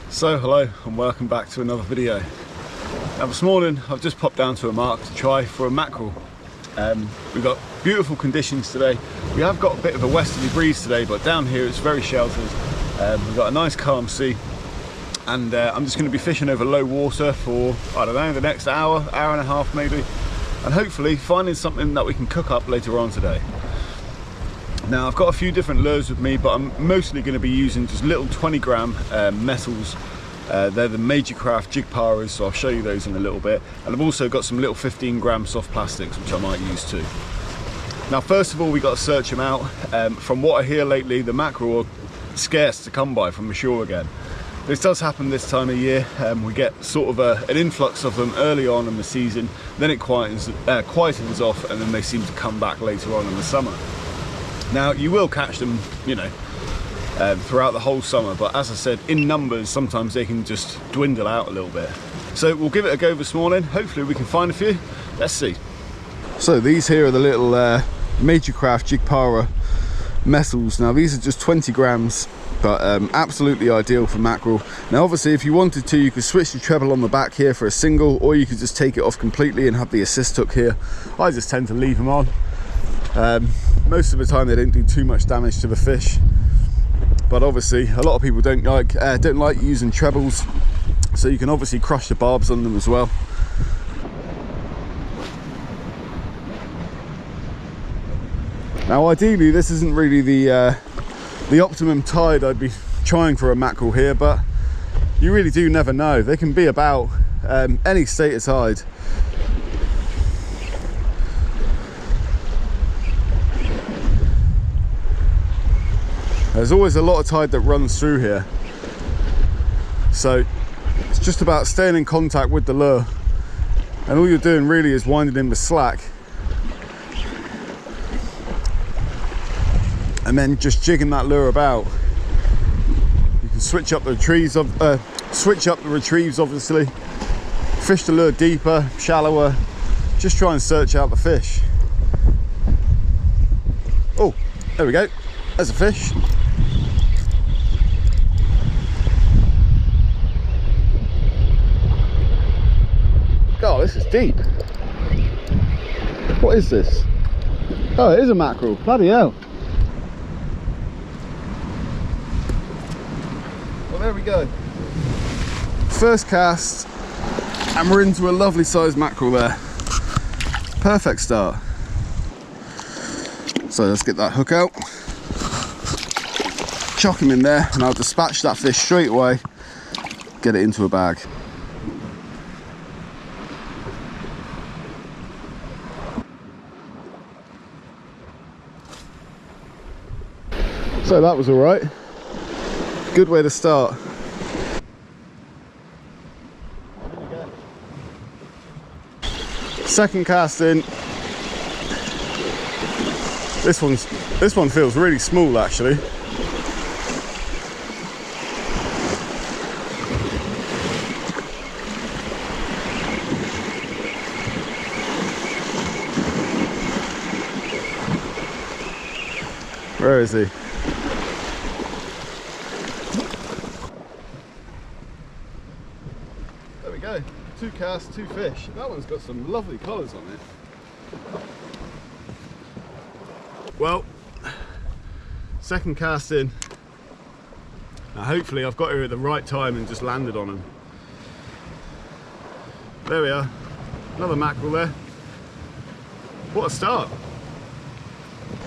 So hello and welcome back to another video. Now this morning I've just popped down to a mark to try for a mackerel. We've got beautiful conditions today. We have got a bit of a westerly breeze today, but down here it's very sheltered. We've got a nice calm sea, and I'm just going to be fishing over low water for, I don't know, the next hour and a half maybe, and hopefully finding something that we can cook up later on today. Now I've got a few different lures with me, but I'm mostly going to be using just little 20-gram metals. They're the Major Craft jig powers, so I'll show you those in a little bit. And I've also got some little 15-gram soft plastics, which I might use too. Now first of all, we got to search them out. From what I hear lately, the mackerel are scarce to come by from the shore again. This does happen this time of year. We get sort of an influx of them early on in the season, then it quietens off, and then they seem to come back later on in the summer. Now you will catch them, you know, throughout the whole summer, but as I said, in numbers sometimes they can just dwindle out a little bit. So we'll give it a go this morning. Hopefully we can find a few. Let's see. So these here are the little Major Craft jig power metals. Now these are just 20 grams, but absolutely ideal for mackerel. Now obviously if you wanted to, you could switch the treble on the back here for a single, or you could just take it off completely and have the assist hook here. I just tend to leave them on. Most of the time they don't do too much damage to the fish, but obviously a lot of people don't like using trebles, so you can obviously crush the barbs on them as well. Now ideally this isn't really the optimum tide I'd be trying for a mackerel here, but you really do never know. They can be about any state of tide. There's always a lot of tide that runs through here, so it's just about staying in contact with the lure, and all you're doing really is winding in the slack and then just jigging that lure about. You can switch up the retrieves obviously, fish the lure deeper, shallower, just try and search out the fish. Oh, there we go, there's a fish. Oh, this is deep. What is this? Oh, it is a mackerel. Bloody hell. Well, there we go. First cast, and we're into a lovely sized mackerel there. Perfect start. So let's get that hook out. Chuck him in there, and I'll dispatch that fish straight away. Get it into a bag. So that was all right. Good way to start. Second cast in. This one feels really small actually. Where is he? There we go. 2 casts, 2 fish. That one's got some lovely colours on it. Well, second cast in. Now hopefully I've got here at the right time and just landed on him. There we are. Another mackerel there. What a start.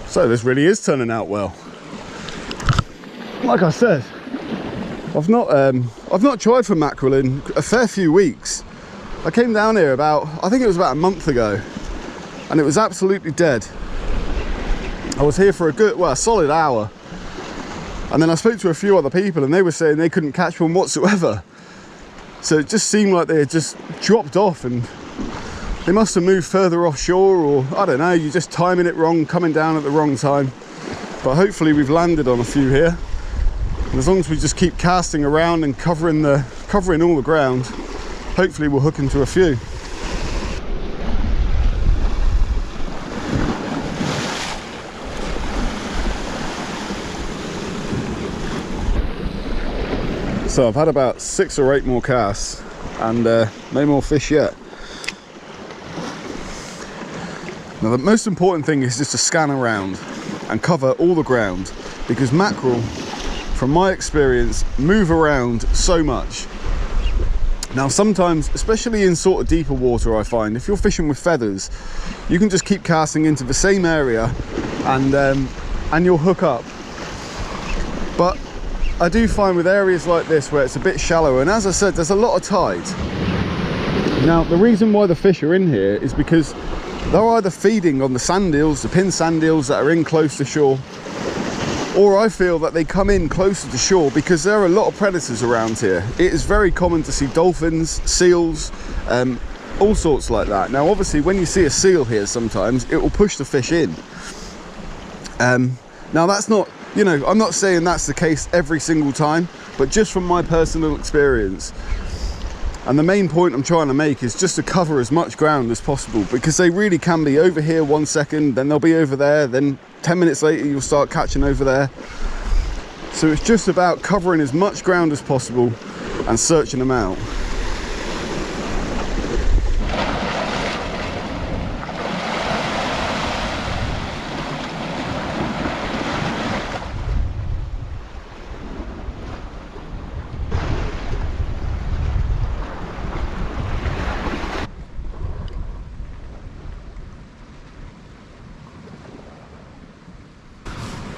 So this really is turning out well. Like I said, I've not tried for mackerel in a fair few weeks. I came down here I think it was about a month ago, and it was absolutely dead. I was here for a solid hour, and then I spoke to a few other people and they were saying they couldn't catch one whatsoever. So it just seemed like they had just dropped off, and they must have moved further offshore, or I don't know, you're just timing it wrong, coming down at the wrong time. But hopefully we've landed on a few here. And as long as we just keep casting around and covering all the ground, hopefully we'll hook into a few. So I've had about 6 or 8 more casts and no more fish yet. Now the most important thing is just to scan around and cover all the ground, because mackerel, from my experience, move around so much. Now sometimes, especially in sort of deeper water, I find if you're fishing with feathers, you can just keep casting into the same area and you'll hook up. But I do find with areas like this where it's a bit shallower, and as I said, there's a lot of tide. Now the reason why the fish are in here is because they're either feeding on the sand eels, the pin sand eels that are in close to shore, or I feel that they come in closer to shore because there are a lot of predators around here. It is very common to see dolphins, seals, all sorts like that. Now obviously when you see a seal here, sometimes it will push the fish in. Now that's not, you know, I'm not saying that's the case every single time, but just from my personal experience. And the main point I'm trying to make is just to cover as much ground as possible, because they really can be over here 1 second, then they'll be over there, then 10 minutes later you'll start catching over there. So it's just about covering as much ground as possible and searching them out.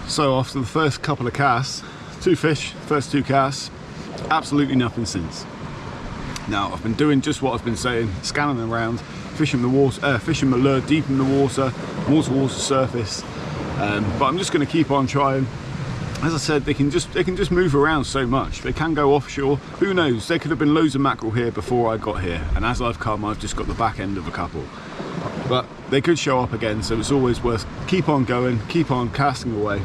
So after the first couple of casts, 2 fish, first 2 casts, absolutely nothing since. Now I've been doing just what I've been saying, scanning around, fishing the water, fishing the lure deep in the water, water surface. But I'm just going to keep on trying. As I said, they can just move around so much. They can go offshore. Who knows? There could have been loads of mackerel here before I got here, and as I've come, I've just got the back end of a couple. But they could show up again, so it's always worth keep on going, keep on casting away,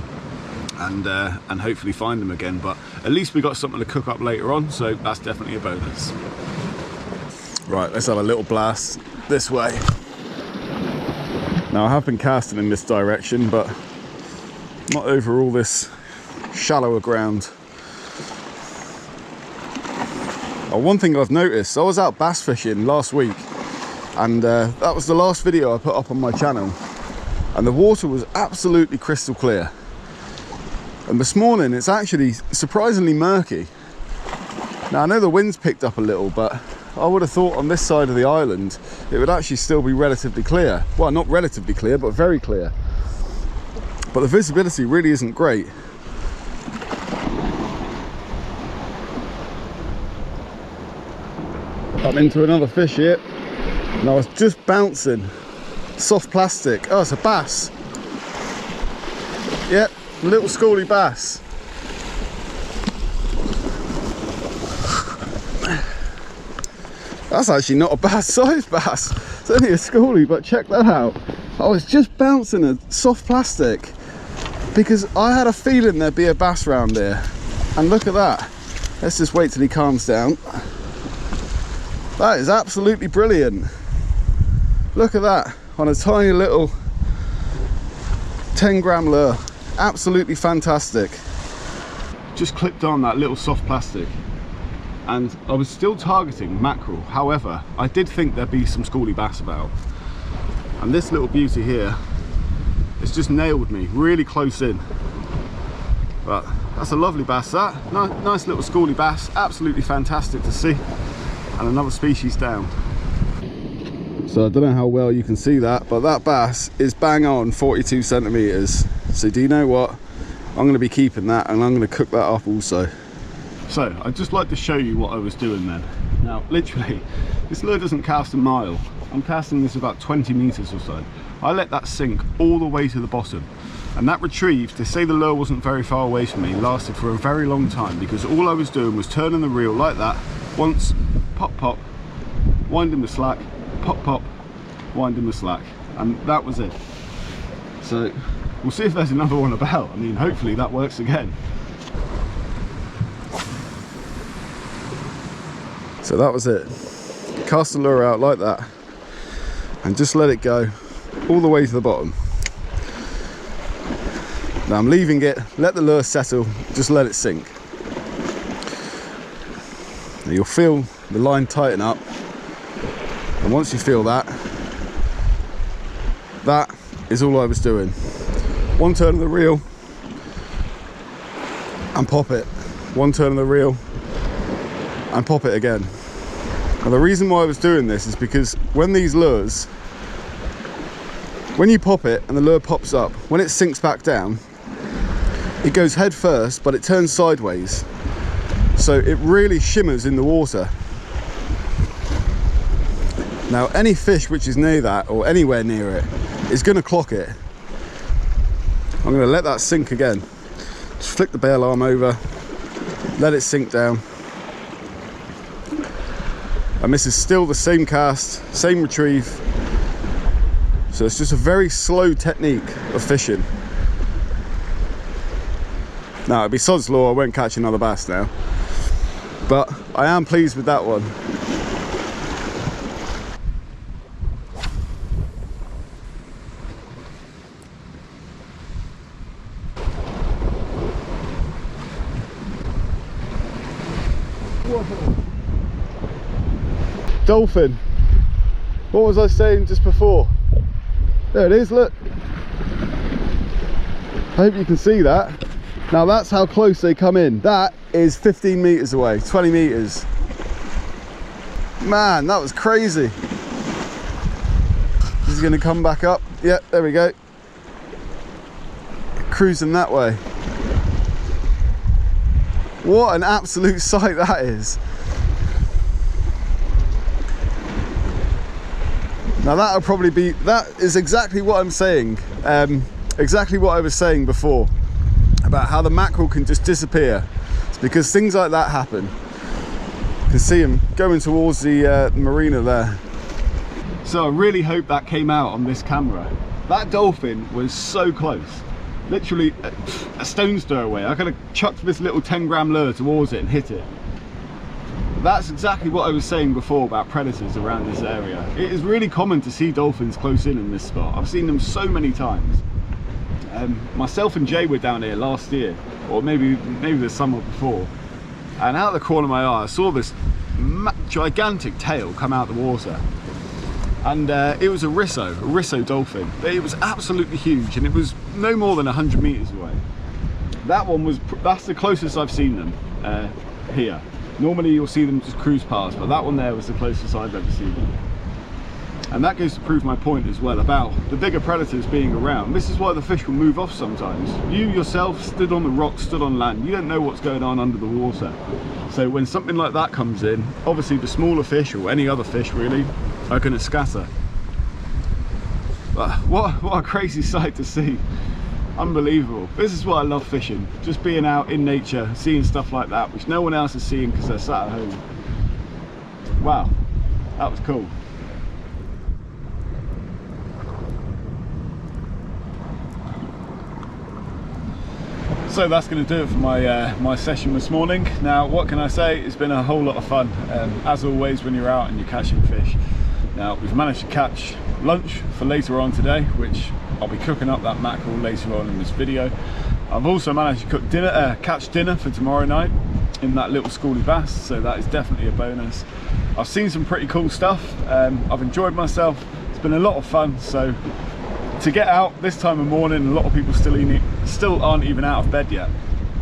and hopefully find them again. But at least we got something to cook up later on, so that's definitely a bonus. Right, let's have a little blast this way. Now I have been casting in this direction, but not over all this shallower ground. One thing I've noticed, I was out bass fishing last week, and that was the last video I put up on my channel, and the water was absolutely crystal clear. And this morning it's actually surprisingly murky. Now I know the wind's picked up a little, but I would have thought on this side of the island it would actually still be relatively clear. Well, not relatively clear, but very clear. But the visibility really isn't great. I'm into another fish here, and I was just bouncing. Soft plastic. Oh, it's a bass. Yep, little schoolie bass. That's actually not a bad size bass. It's only a schoolie, but check that out. I was just bouncing a soft plastic because I had a feeling there'd be a bass round here. And look at that. Let's just wait till he calms down. That is absolutely brilliant. Look at that, on a tiny little 10-gram lure. Absolutely fantastic. Just clipped on that little soft plastic, and I was still targeting mackerel. However, I did think there'd be some schoolie bass about. And this little beauty here, it's just nailed me really close in. But that's a lovely bass, that. Nice little schoolie bass, absolutely fantastic to see. And another species down. So I don't know how well you can see that, but that bass is bang on 42 centimeters. So do you know what? I'm going to be keeping that, and I'm going to cook that up also. So I'd just like to show you what I was doing then. Now literally, this lure doesn't cast a mile. I'm casting this about 20 meters or so. I let that sink all the way to the bottom, and that retrieve, to say the lure wasn't very far away from me, lasted for a very long time, because all I was doing was turning the reel like that once, pop pop, winding the slack, pop pop, winding the slack, and that was it. So we'll see if there's another one about. I mean, hopefully that works again. So that was it. Cast the lure out like that and just let it go all the way to the bottom. Now I'm leaving it, let the lure settle, just let it sink. Now you'll feel the line tighten up, and once you feel that, that is all I was doing. One turn of the reel and pop it. One turn of the reel and pop it again. Now the reason why I was doing this is because when these lures, when you pop it and the lure pops up, when it sinks back down, it goes head first, but it turns sideways. So it really shimmers in the water. Now any fish which is near that or anywhere near it is going to clock it. I'm going to let that sink again. Just flick the bail arm over, let it sink down. And this is still the same cast, same retrieve. So it's just a very slow technique of fishing. Now it'd be sod's law, I won't catch another bass now. But I am pleased with that one. Dolphin. What was I saying just before? There it is, look. I hope you can see that. Now that's how close they come in. That is 15 meters away, 20 meters. Man, that was crazy. This is gonna come back up. Yep, there we go. Cruising that way. What an absolute sight that is. Now that'll probably be, that is exactly what I'm saying. Exactly what I was saying before about how the mackerel can just disappear. It's because things like that happen. You can see them going towards the marina there. So I really hope that came out on this camera. That dolphin was so close. Literally a stone's throw away. I could have chucked this little 10-gram lure towards it and hit it. That's exactly what I was saying before about predators around this area. It is really common to see dolphins close in this spot. I've seen them so many times. Myself and Jay were down here last year, or maybe the summer before, and out of the corner of my eye I saw this gigantic tail come out the water, and it was a risso dolphin. It was absolutely huge, and it was no more than 100 meters away. That's the closest I've seen them here. Normally you'll see them just cruise past, but that one there was the closest I've ever seen them. And that goes to prove my point as well about the bigger predators being around. This is why the fish will move off sometimes. You yourself stood on the rock, stood on land, you don't know what's going on under the water. So when something like that comes in, obviously the smaller fish, or any other fish really, are going to scatter. But what a crazy sight to see. Unbelievable. This is why I love fishing. Just being out in nature, seeing stuff like that, which no one else is seeing because they're sat at home. Wow, that was cool. So that's going to do it for my session this morning. Now what can I say, it's been a whole lot of fun, as always when you're out and you're catching fish. Now we've managed to catch lunch for later on today, which I'll be cooking up that mackerel later on in this video. I've also managed to cook dinner, catch dinner for tomorrow night in that little schoolie bass, so that is definitely a bonus. I've seen some pretty cool stuff. I've enjoyed myself. It's been a lot of fun. So to get out this time of morning, a lot of people still aren't even out of bed yet.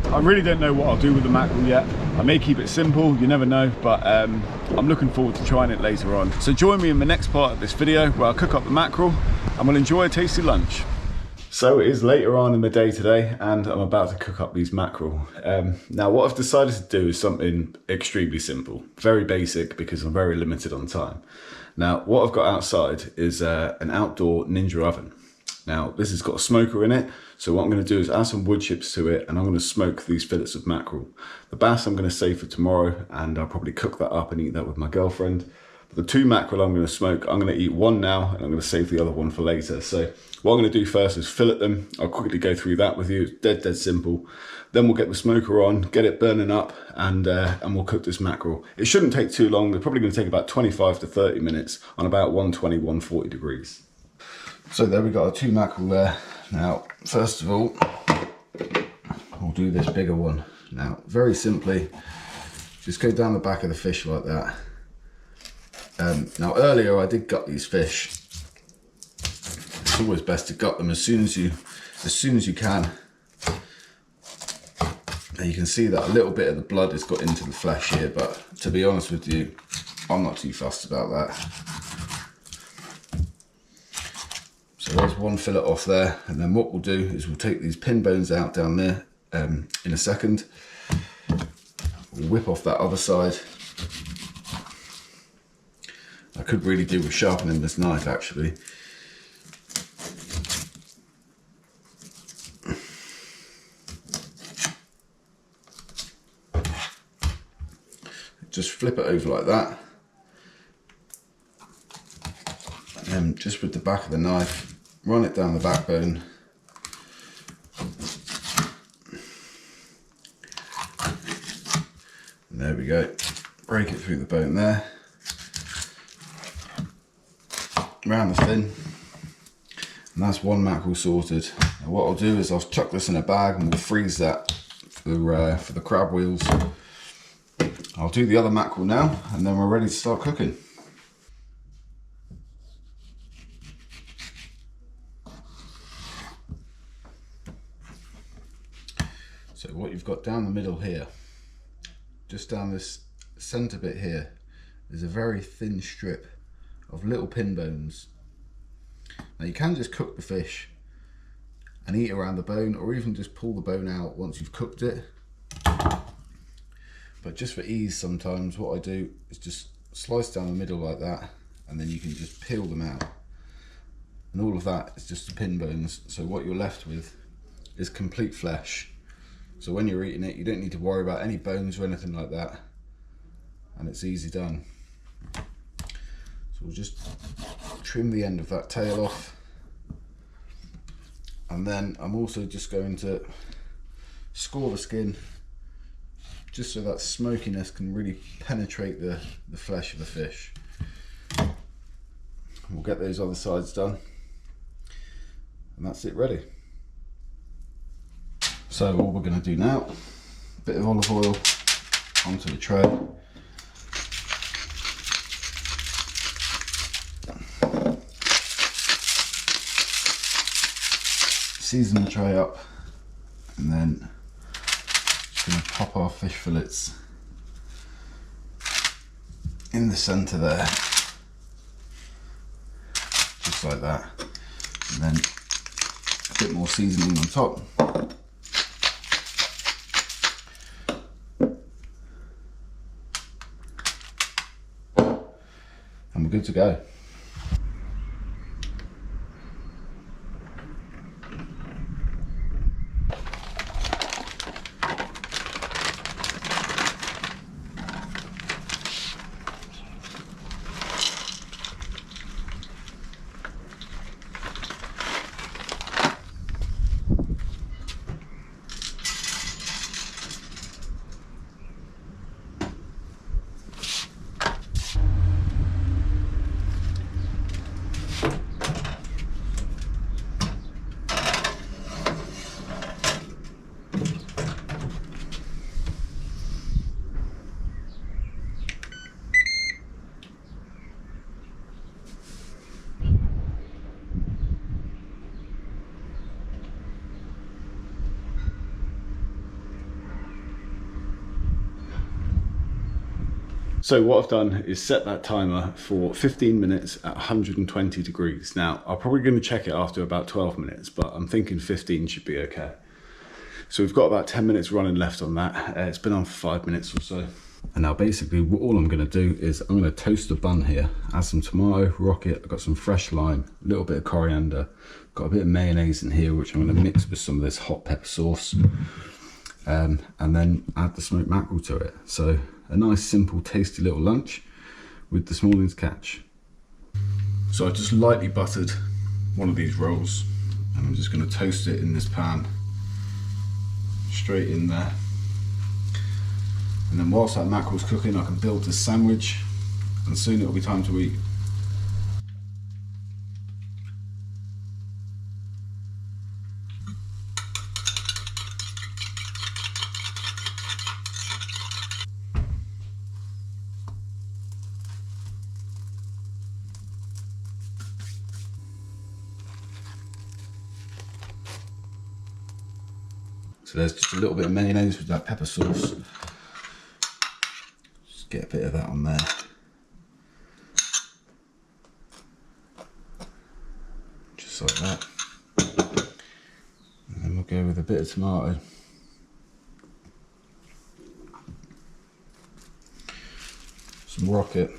I really don't know what I'll do with the mackerel yet. I may keep it simple, you never know, but I'm looking forward to trying it later on. So join me in the next part of this video where I'll cook up the mackerel and we'll enjoy a tasty lunch. So it is later on in the day today and I'm about to cook up these mackerel. Now what I've decided to do is something extremely simple, very basic because I'm very limited on time. Now what I've got outside is an outdoor Ninja oven. Now this has got a smoker in it, so what I'm going to do is add some wood chips to it and I'm going to smoke these fillets of mackerel. The bass I'm going to save for tomorrow and I'll probably cook that up and eat that with my girlfriend. But the 2 mackerel I'm going to smoke, I'm going to eat one now and I'm going to save the other one for later. So what I'm going to do first is fillet them. I'll quickly go through that with you. It's dead simple. Then we'll get the smoker on, get it burning up and we'll cook this mackerel. It shouldn't take too long. They're probably going to take about 25 to 30 minutes on about 120, 140 degrees. So there we got our 2 mackerel there. Now, first of all, we'll do this bigger one. Now, very simply, just go down the back of the fish like that. Now earlier I did gut these fish. It's always best to gut them as soon as you can. And you can see that a little bit of the blood has got into the flesh here, but to be honest with you, I'm not too fussed about that. So there's one fillet off there, and then what we'll do is we'll take these pin bones out down there in a second. We'll whip off that other side. I could really do with sharpening this knife actually. Just flip it over like that. And then just with the back of the knife, run it down the backbone. And there we go. Break it through the bone there. Round the fin. And that's one mackerel sorted. Now what I'll do is I'll chuck this in a bag and we'll freeze that for the crab wheels. I'll do the other mackerel now and then we're ready to start cooking. So what you've got down the middle here, just down this center bit here, is a very thin strip of little pin bones. Now you can just cook the fish and eat around the bone, or even just pull the bone out once you've cooked it. But just for ease, sometimes what I do is just slice down the middle like that, and then you can just peel them out. And all of that is just the pin bones. So what you're left with is complete flesh. So when you're eating it, you don't need to worry about any bones or anything like that. And it's easy done. So we'll just trim the end of that tail off. And then I'm also just going to score the skin, just so that smokiness can really penetrate the flesh of the fish. We'll get those other sides done, and that's it ready. So all we're going to do now, a bit of olive oil onto the tray. Season the tray up, and then going to pop our fish fillets in the center there, just like that, and then a bit more seasoning on top. And we're good to go. So what I've done is set that timer for 15 minutes at 120 degrees. Now, I'm probably going to check it after about 12 minutes, but I'm thinking 15 should be okay. So we've got about 10 minutes running left on that. It's been on for 5 minutes or so. And now basically all I'm going to do is I'm going to toast a bun here, add some tomato, rocket, I've got some fresh lime, a little bit of coriander, got a bit of mayonnaise in here, which I'm going to mix with some of this hot pepper sauce, and then add the smoked mackerel to it. So a nice, simple, tasty little lunch with this morning's catch. So I just lightly buttered one of these rolls, and I'm just going to toast it in this pan, straight in there. And then whilst that mackerel's cooking, I can build this sandwich, and soon it'll be time to eat. So there's just a little bit of mayonnaise with that pepper sauce. Just get a bit of that on there. Just like that. And then we'll go with a bit of tomato. Some rocket.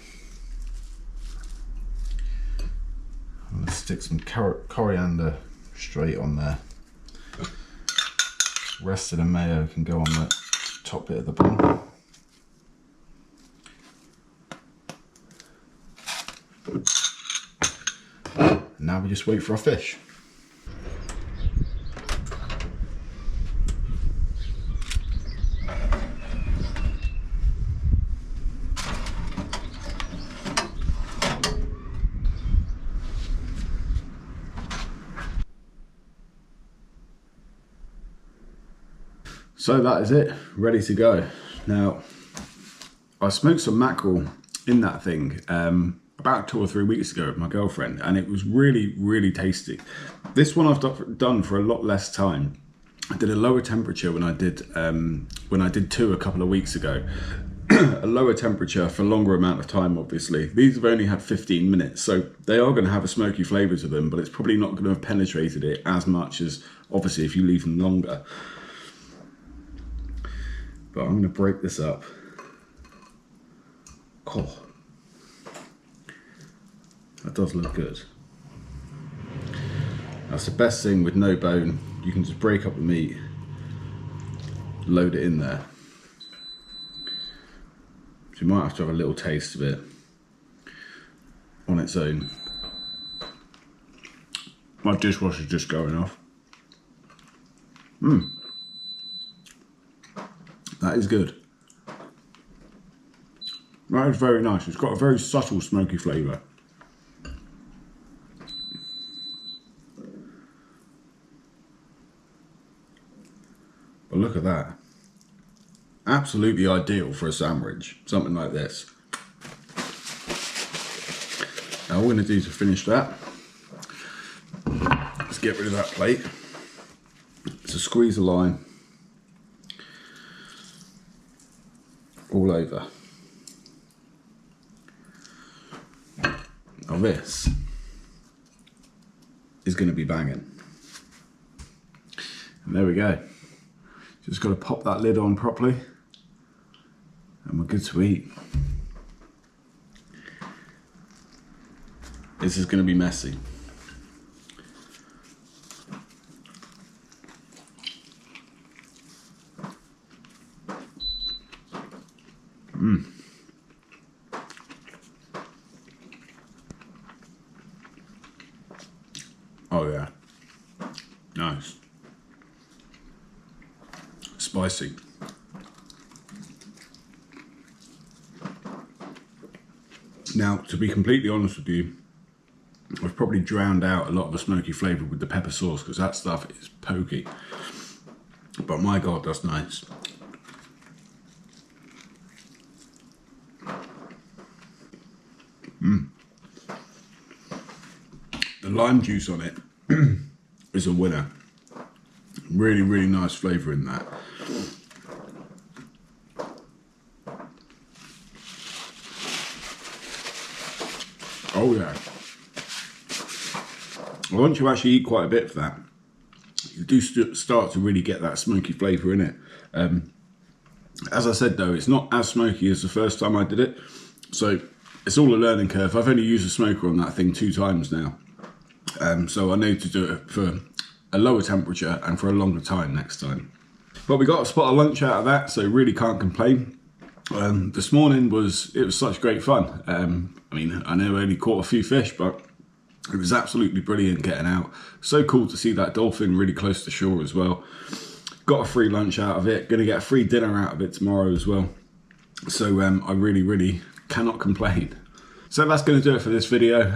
I'm going to stick some coriander straight on there. The rest of the mayo can go on the top bit of the bun. And now we just wait for our fish. So that is it, ready to go. Now, I smoked some mackerel in that thing about 2 or 3 weeks ago with my girlfriend, and it was really, really tasty. This one I've done for a lot less time. I did a lower temperature when I did 2 a couple of weeks ago. A lower temperature for a longer amount of time, obviously. These have only had 15 minutes, so they are going to have a smoky flavour to them, but it's probably not going to have penetrated it as much as, obviously, if you leave them longer. But I'm going to break this up. Oh, that does look good. That's the best thing with no bone. You can just break up the meat, load it in there. So you might have to have a little taste of it on its own. My dishwasher's just going off. That is good. That is very nice. It's got a very subtle smoky flavour. But look at that. Absolutely ideal for a sandwich. Something like this. Now all we're going to do to finish that, let's get rid of that plate. So squeeze a line all over. Now this is going to be banging. And there we go. Just got to pop that lid on properly and we're good to eat. This is going to be messy. Oh yeah, nice. Spicy. Now, to be completely honest with you, I've probably drowned out a lot of the smoky flavour with the pepper sauce because that stuff is pokey. But my God, that's nice. The lime juice on it is a winner. Really, really nice flavour in that. Oh yeah. Well, once you actually eat quite a bit of that, you do start to really get that smoky flavour in it. As I said though, it's not as smoky as the first time I did it. So it's all a learning curve. I've only used a smoker on that thing 2 times now. So I need to do it for a lower temperature and for a longer time next time. But we got a spot of lunch out of that, so really can't complain. This morning was such great fun. I mean, I know I only caught a few fish, but it was absolutely brilliant getting out. So cool to see that dolphin really close to shore as well. Got a free lunch out of it, gonna get a free dinner out of it tomorrow as well. So I really, really cannot complain. So that's going to do it for this video.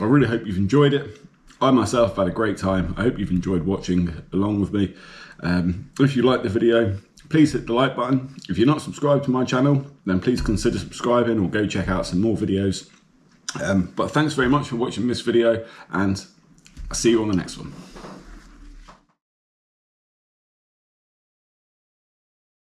I really hope you've enjoyed it. I myself have had a great time. I hope you've enjoyed watching along with me. If you liked the video, please hit the like button. If you're not subscribed to my channel, then please consider subscribing or go check out some more videos. But thanks very much for watching this video, and I'll see you on the next one.